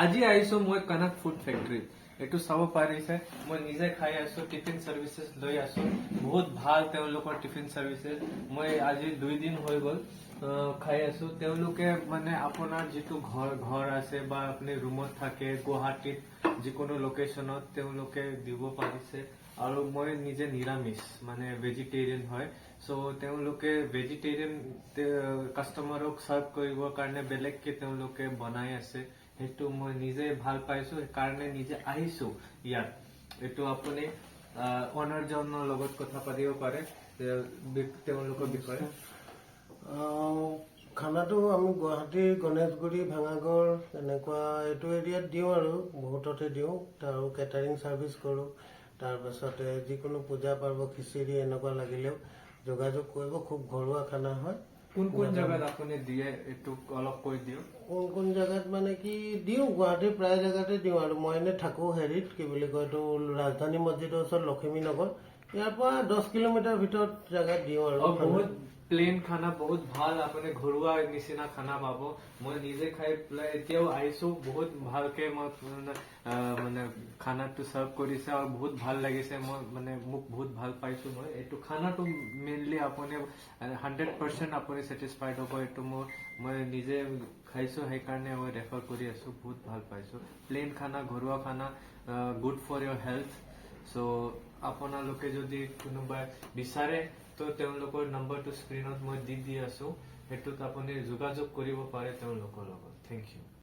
আজি আহিছো মই কনক ফুড ফেক্টৰী এটো চাব পাৰিছে মই নিজে খাই আছো টিফিন সাৰ্ভিসেস লৈ আছো বহুত ভাল তেওঁলোকৰ টিফিন সাৰ্ভিসেস মই আজি 2 দিন হৈ গল খাই আছো তেওঁলোকে মানে আপোনাৰ যেটো ঘৰ আছে বা আপুনি ৰুমত থাকে গুৱাহাটীত যিকোনো লোকেশনত তেওঁলোকে দিব পাৰিছে আৰু মই নিজে নিৰামিষ মানে ভেজিটেৰিয়ান হয় সো তেওঁলোকে ভেজিটেৰিয়ান কাস্টমাৰক সাৰ্ভ কৰিবৰ কাৰণে বেলেগকে তেওঁলোকে বনাই আছে হেতু মই নিজে ভাল পাইছো কাৰণে নিজে আহিছো ইয়াত এটো আপুনি অনাৰ জনৰ লগত কথা পাতিব পাৰে তেওঁলোকৰ বিষয়ে খানাটো আমি গুৱাহাটীৰ গণেশগুৰি ভাঙাগড় এনেকুৱা এইটো এৰিয়াত দিওঁ আৰু বহুততে দিওঁ আৰু কেটাৰিং সাৰ্ভিস কৰো তাৰ পাছতে যিকোনো পূজা পাৰ্ব খিচিৰি এনেকুৱা লাগিলেও যোগাযোগ কৰিব খুব ঘৰুৱা খানা হয় কোন জায়গাত আপুনি দিয়ে এটো অলপ কৈ দিও কোন জায়গাত মানে কি দিও গুৱাহাটীৰ প্ৰায় জায়গাতে দিও আৰু মই এনে থাকো হেৰিত কি বুলি কয় তো ৰাজধানী মছজিদৰ ওচৰত লক্ষ্মী নগৰ ইয়াৰ পৰা 10 কিলোমিটাৰ ভিতৰত জায়গাত দিও আৰু বহুত প্লেন খানা বহুত ভাল আপুনি ঘৰুৱা নিচিনা খানা পাব মই নিজে খাই প্লাই এতিয়াও আইছো বহুত ভালকে মই মানে খানাটো সাৰ্ভ কৰিছে আৰু বহুত ভাল লাগিছে মই মানে মোক বহুত ভাল পাইছো মই এটো খানাটো মেইনলি আপুনি 100% আপুনি স্যাটিসফাইড হ'ব এটো মই নিজে খাইছো সেই কাৰণে মই ৰেফাৰ কৰি আছো বহুত ভাল পাইছো প্লেন খানা ঘৰুৱা খানা good for your health so আপোনালোকে যদি কোনোবা বিচাৰে তো তেওঁলোকৰ নম্বৰটো স্ক্ৰিনত মই দি আছো হেতুত আপুনি যোগাযোগ কৰিব পাৰে তেওঁলোকৰ লগত থ্যাংক ইউ